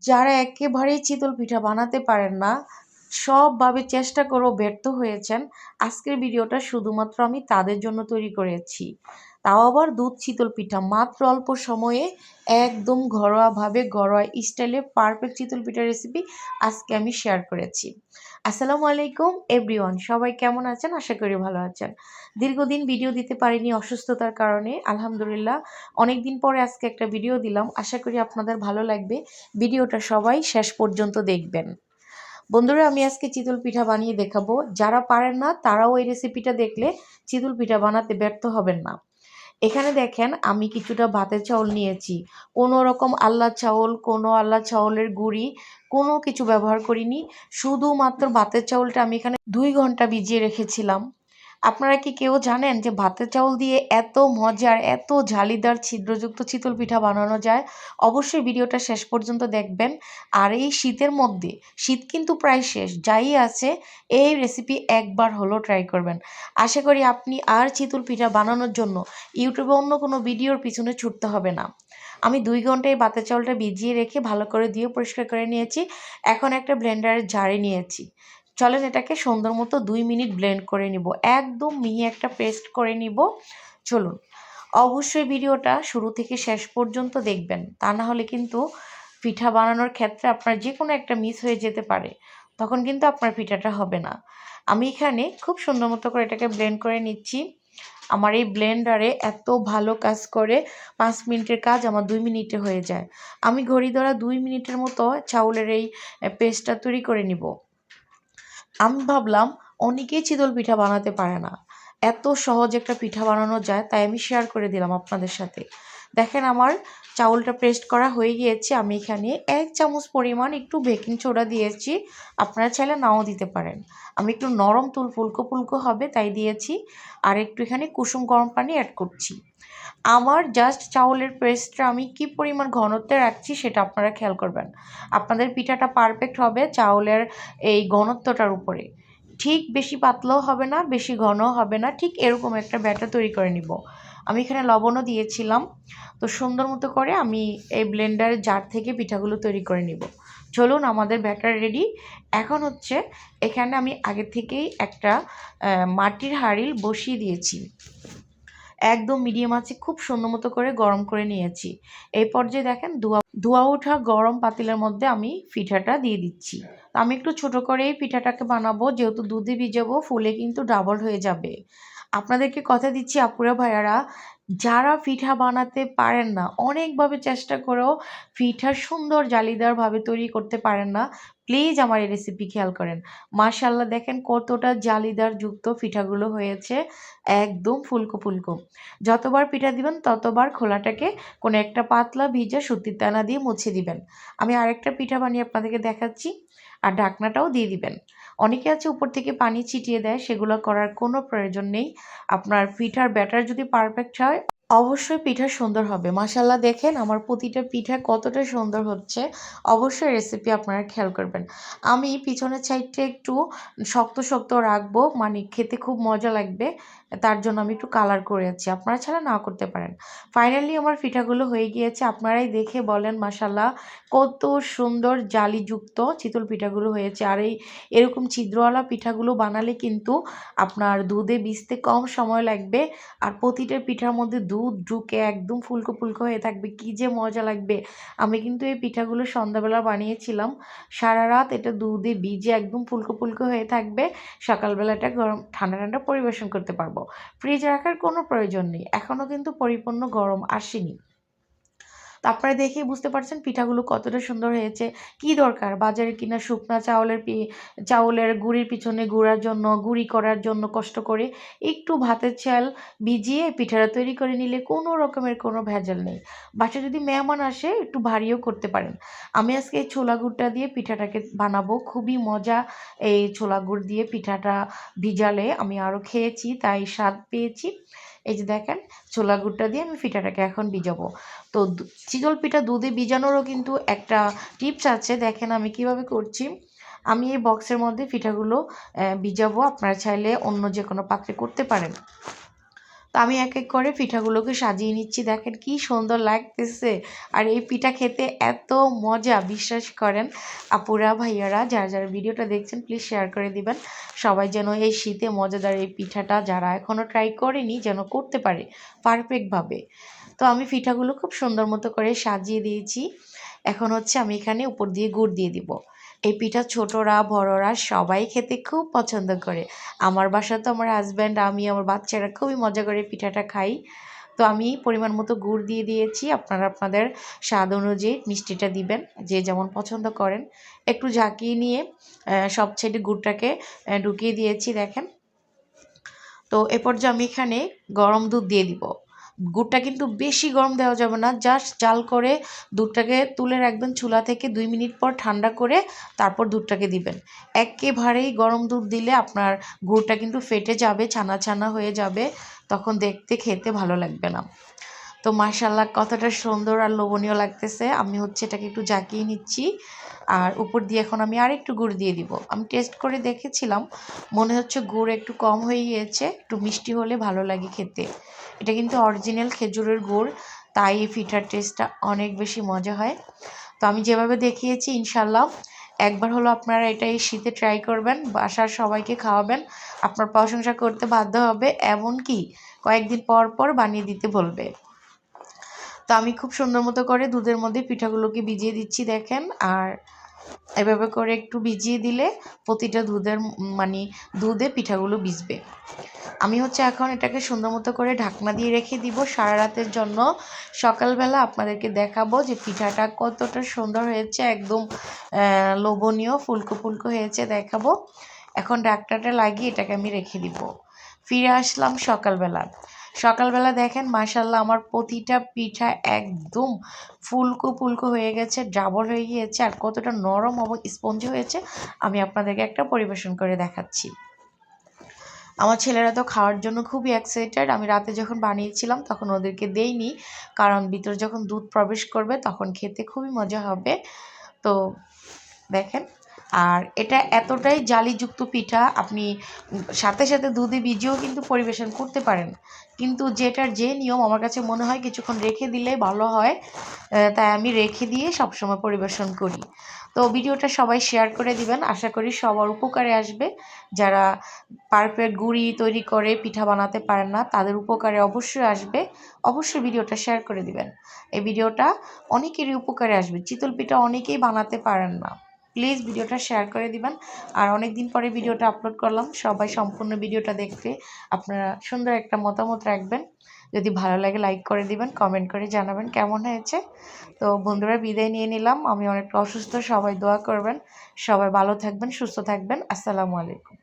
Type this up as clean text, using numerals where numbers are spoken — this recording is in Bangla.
যারা একেবারেই চিতল পিঠা বানাতে পারেন না, সবভাবে চেষ্টা করেও ব্যর্থ হয়েছেন, আজকের ভিডিওটা শুধুমাত্র আমি তাদের জন্য তৈরি করেছি। তাও আবার দুধ চিতল পিঠা মাত্র অল্প সময়ে একদম ঘরোয়াভাবে ঘরোয়া স্টাইলে পারফেক্ট চিতল পিঠার রেসিপি আজকে আমি শেয়ার করেছি। আসসালামু আলাইকুম এভরিওয়ান, সবাই কেমন আছেন? আশা করি ভালো আছেন। দীর্ঘদিন ভিডিও দিতে পারিনি অসুস্থতার কারণে, আলহামদুলিল্লাহ অনেক দিন পরে আজকে একটা ভিডিও দিলাম। আশা করি আপনাদের ভালো লাগবে। ভিডিওটা সবাই শেষ পর্যন্ত দেখবেন। বন্ধুরা, আমি আজকে চিতল পিঠা বানিয়ে দেখাবো। যারা পারেন না তারাও এই রেসিপিটা দেখলে চিতল পিঠা বানাতে ব্যর্থ হবেন না। এখানে দেখেন আমি কিছুটা ভাতের চাউল নিয়েছি। কোনো রকম আল্লাহ চাউল, কোনো আল্লাহ চাউলের গুঁড়ি কোনো কিছু ব্যবহার করিনি। শুধুমাত্র ভাতের চাউলটা আমি এখানে 2 ঘন্টা ভিজিয়ে রেখেছিলাম। আপনারা কি কেউ জানেন যে ভাতের চাউল দিয়ে এত মজার, এত ঝালিদার ছিদ্রযুক্ত চিতল পিঠা বানানো যায়? অবশ্যই ভিডিওটা শেষ পর্যন্ত দেখবেন। আর এই শীতের মধ্যে, শীত কিন্তু প্রায় শেষ, যাই আছে এই রেসিপি একবার হলো ট্রাই করবেন। আশা করি আপনি আর চিতল পিঠা বানানোর জন্য ইউটিউবে অন্য কোনো ভিডিওর পিছনে ছুটতে হবে না। আমি 2 ঘন্টা এই ভাতের চাউলটা ভিজিয়ে রেখে ভালো করে দিয়ে পরিষ্কার করে নিয়েছি। এখন একটা ব্লেন্ডারের জারে নিয়েছি। চলেন এটাকে সুন্দর মতো 2 মিনিট ব্লেন্ড করে নিব, একদম মিহি একটা পেস্ট করে নিব। চলুন, অবশ্যই ভিডিওটা শুরু থেকে শেষ পর্যন্ত দেখবেন, তা না হলে কিন্তু পিঠা বানানোর ক্ষেত্রে আপনার যে কোনো একটা মিস হয়ে যেতে পারে, তখন কিন্তু আপনার পিঠাটা হবে না। আমি এখানে খুব সুন্দর মতো করে এটাকে ব্লেন্ড করে নিচ্ছি। আমার এই ব্লেন্ডারে এত ভালো কাজ করে, 5 মিনিটের কাজ আমার 2 মিনিটে হয়ে যায়। আমি ঘড়ি ধরা 2 মিনিটের মতো চাউলের এই পেস্টটা তৈরি করে নিব। আমি ভাবলাম অনেকেই চিতল পিঠা বানাতে পারে না, এত সহজ একটা পিঠা বানানো যায়, তাই আমি শেয়ার করে দিলাম আপনাদের সাথে। দেখেন আমার চাউলটা পেস্ট করা হয়ে গিয়েছে। আমি এখানে 1 চামচ পরিমাণ একটু বেকিং সোডা দিয়েছি, আপনারা চাইলে নাও দিতে পারেন। আমি একটু নরম ফুলকো ফুলকো হবে তাই দিয়েছি। আর একটু এখানে কুসুম গরম পানি অ্যাড করছি। আমার জাস্ট চাউলের পেস্টটা আমি কি পরিমাণ ঘনত্বে রাখছি সেটা আপনারা খেয়াল করবেন। আপনাদের পিঠাটা পারফেক্ট হবে চাউলের এই ঘনত্বটার উপরে। ঠিক বেশি পাতলাও হবে না, বেশি ঘনও হবে না, ঠিক এরকম একটা ব্যাটার তৈরি করে নিব। আমি এখানে লবণও দিয়েছিলাম। তো সুন্দর মতো করে আমি এই ব্লেন্ডারের জার থেকে পিঠাগুলো তৈরি করে নিব। চলুন, আমাদের ব্যাটার রেডি। এখন হচ্ছে এখানে আমি আগে থেকেই একটা মাটির হাঁড়ি বসিয়ে দিয়েছি। একদম মিডিয়াম আঁচে খুব সুন্দর মতো করে গরম করে নিয়েছি। এই পর্যায়ে দেখেন ধোঁয়া ওঠা গরম পাতিলের মধ্যে আমি পিঠাটা দিয়ে দিচ্ছি। আমি একটু ছোট করেই পিঠাটাকে বানাবো, যেহেতু দুধে ভিজাবো, ফুলে কিন্তু ডাবল হয়ে যাবে। আপনাদেরকে কথা দিচ্ছি আপুরা ভাইয়ারা, যারা পিঠা বানাতে পারেন না, অনেকভাবে চেষ্টা করেও পিঠা সুন্দর জালিদারভাবে তৈরি করতে পারেন না, প্লিজ আমার এই রেসিপি খেয়াল করেন। মাশাআল্লাহ, দেখেন কতটা জালিদার যুক্ত পিঠাগুলো হয়েছে, একদম ফুলকো ফুলকো। যতবার পিঠা দিবেন ততবার খোলাটাকে কোনো একটা পাতলা ভিজা সুতির দানা দিয়ে মুছে দিবেন। আমি আরেকটা পিঠা বানিয়ে আপনাদেরকে দেখাচ্ছি। আর ঢাকনাটাও দিয়ে দিবেন। অনেকে আছে উপর থেকে পানি ছিটিয়ে দেয়, সেগুলো করার কোনো প্রয়োজন নেই। আপনার পিঠার ব্যাটার যদি পারফেক্ট হয়, অবশ্যই পিঠা সুন্দর হবে। মাশাআল্লাহ, দেখেন আমার প্রতিটা পিঠা কতটা সুন্দর হচ্ছে। অবশ্যই রেসিপি আপনারা খেয়াল করবেন। আমি পিছনের সাইডটা একটু শক্ত শক্ত রাখবো, মানে খেতে খুব মজা লাগবে, তার জন্য আমি একটু কালার করেছি, আপনারা ছাড়া না করতে পারেন। ফাইনালি আমার পিঠাগুলো হয়ে গিয়েছে, আপনারাই দেখে বলেন মাশাআল্লাহ কত সুন্দর জালিযুক্ত চিতল পিঠাগুলো হয়েছে। আর এরকম ছিদ্রওয়ালা পিঠাগুলো বানালে কিন্তু আপনার দুধে ভিজতে কম সময় লাগবে, আর প্রতিটা পিঠার মধ্যে দুধ ঢুকে একদম ফুলকো ফুলকো হয়ে থাকবে, কি যে মজা লাগবে। আমি কিন্তু এই পিঠাগুলো সন্ধ্যাবেলা বানিয়েছিলাম, সারা রাত এটা দুধে ভিজে একদম ফুলকো ফুলকো হয়ে থাকবে। সকালবেলা এটা গরম ঠান্ডা ঠান্ডা পরিবেশন করতে পারবো। ফ্রিজে রাখার কোনো প্রয়োজন নেই, এখনও কিন্তু পরিপূর্ণ গরম আসেনি। তো আপনারা দেখেই বুঝতে পারছেন পিঠাগুলো কতটা সুন্দর হয়েছে। কি দরকার বাজারে কিনা শুকনা চাউলের গুঁড়ির পিছনে গুঁড়ি করার জন্য কষ্ট করে একটু ভাতের চাল ভিজিয়ে পিঠাটা তৈরি করে নিলে কোনো রকমের কোনো ভেজাল নেই। বাসায় যদি মেহমান আসে একটু ভারীও করতে পারেন। আমি আজকে এই ছোলা গুড়টা দিয়ে পিঠাটাকে বানাবো, খুবই মজা। এই ছোলা গুড় দিয়ে পিঠাটা ভিজালে আমি আরও খেয়েছি, তাই স্বাদ পেয়েছি। এই যে দেখেন, ছোলা গুড়টা দিয়ে আমি পিঠাটাকে এখন ভিজাবো। তো চিতল পিঠা দুধে ভিজানোরও কিন্তু একটা টিপস আছে, দেখেন আমি কিভাবে করছি। আমি এই বক্সের মধ্যে পিঠাগুলো ভিজাবো, আপনারা চাইলে অন্য যে কোনো পাত্রে করতে পারেন। তো তো আমি এক এক করে পিঠাগুলোকে সাজিয়ে নিচ্ছি। দেখেন কি সুন্দর লাগতেছে। আর এই পিঠা খেতে এত মজা, বিশ্বাস করেন আপুরা ভাইয়ারা যারা যারা ভিডিওটা দেখছেন প্লিজ শেয়ার করে দিবেন। সবাই যেন এই শীতে মজাদার এই পিঠাটা যারা এখনও ট্রাই করেনি যেন করতে পারে পারফেক্টভাবে। তো আমি পিঠাগুলো খুব সুন্দর মতো করে সাজিয়ে দিয়েছি। এখন হচ্ছে আমি এখানে উপর দিয়ে গুড় দিয়ে দিব। এই পিঠা ছোটরা বড়রা সবাই খেতে খুব পছন্দ করে। আমার বাসায় তো আমার হাজব্যান্ড, আমি, আমার বাচ্চারা খুবই মজা করে পিঠাটা খাই। তো আমি পরিমাণ মতো গুড় দিয়ে দিয়েছি। আপনারা আপনাদের স্বাদ অনুযায়ী মিষ্টিটা দিবেন, যে যেমন পছন্দ করেন। একটু ঝাঁকিয়ে নিয়ে সব সাইডে গুড়টাকে ঢুকিয়ে দিয়েছি দেখেন। তো এ পর্যায়ে আমি এখানে গরম দুধ দিয়ে দিব। গুড়টা কিন্তু বেশি গরম দেওয়া যাবে না, জাস্ট জাল করে দুধটাকে তুলে রাখবেন চুলা থেকে, 2 মিনিট পর ঠান্ডা করে তারপর দুধটাকে দিবেন। একেবারেই গরম দুধ দিলে আপনার গুড়টা কিন্তু ফেটে যাবে, ছানা ছানা হয়ে যাবে, তখন দেখতে খেতে ভালো লাগবে না। তো মাশাআল্লাহ কতটা সুন্দর আর লোভনীয় লাগতেছে। আমি হচ্ছে এটাকে একটু জাকিয়ে নিচ্ছি। আর উপর দিয়ে এখন আমি আরেকটু গুড় দিয়ে দিব। আমি টেস্ট করে দেখেছিলাম, মনে হচ্ছে গুড় একটু কম হয়ে গিয়েছে, একটু মিষ্টি হলে ভালো লাগে খেতে। এটা কিন্তু অরিজিনাল খেজুরের গুড়, তাই এই পিঠার টেস্টটা অনেক বেশি মজা হয়। তো আমি যেভাবে দেখিয়েছি ইনশাল্লাহ একবার হলো আপনারা এটা এই শীতে ট্রাই করবেন, বাসার সবাইকে খাওয়াবেন, আপনার প্রশংসা করতে বাধ্য হবে, এমনকি কয়েকদিন পর পর বানিয়ে দিতে বলবে। তো আমি খুব সুন্দর মতো করে দুধের মধ্যে পিঠাগুলোকে ভিজিয়ে দিচ্ছি দেখেন। আর এভাবে করে একটু ভিজিয়ে দিলে প্রতিটা দুধে পিঠাগুলো ভিজবে। আমি হচ্ছে এখন এটাকে সুন্দর মতো করে ঢাকনা দিয়ে রেখে দিব সারা রাতের জন্য। সকালবেলা আপনাদেরকে দেখাবো যে পিঠাটা কতটা সুন্দর হয়েছে, একদম লোভনীয় ফুলকো ফুলকো হয়েছে দেখাবো। এখন ঢাকনাটা লাগিয়ে এটাকে আমি রেখে দিব। ফিরে আসলাম সকালবেলা দেখেন মাশাআল্লাহ আমার প্রতিটা পিঠা একদম ফুলকো ফুলকো হয়ে গেছে, ডাবল হয়ে গিয়েছে, আর কতটা নরম এবং স্পঞ্জি হয়েছে আমি আপনাদেরকে একটা পরিবেশন করে দেখাচ্ছি। আমার ছেলেরা তো খাওয়ার জন্য খুবই এক্সাইটেড। আমি রাতে যখন বানিয়েছিলাম তখন ওদেরকে দেইনি, কারণ ভিতরে যখন দুধ প্রবেশ করবে তখন খেতে খুবই মজা হবে। তো দেখেন, আর এটা এতটাই জালিযুক্ত পিঠা, আপনি সাথে সাথে দুধে ভিজিয়েও কিন্তু পরিবেশন করতে পারেন, কিন্তু যেটার যে নিয়ম আমার কাছে মনে হয় কিছুক্ষণ রেখে দিলে ভালো হয়, তাই আমি রেখে দিয়ে সবসময় পরিবেশন করি। তো ভিডিওটা সবাই শেয়ার করে দিবেন, আশা করি সবার উপকারে আসবে। যারা পারফেক্ট গুড়ি তৈরি করে পিঠা বানাতে পারেন না তাদের উপকারে অবশ্যই আসবে। অবশ্যই ভিডিওটা শেয়ার করে দিবেন। এই ভিডিওটা অনেকেরই উপকারে আসবে। চিতল পিঠা অনেকেই বানাতে পারেন না, প্লিজ ভিডিওটা শেয়ার করে দিবেন। আর অনেক দিন পরে ভিডিওটা আপলোড করলাম, সবাই সম্পূর্ণ ভিডিওটা দেখতে আপনারা সুন্দর একটা মতামত রাখবেন। যদি ভালো লাগে লাইক করে দিবেন, কমেন্ট করে জানাবেন কেমন হয়েছে। তো বন্ধুরা বিদায় নিয়ে নিলাম, আমি অনেকটা অসুস্থ, সবাই দোয়া করবেন, সবাই ভালো থাকবেন, সুস্থ থাকবেন। আসসালামু আলাইকুম।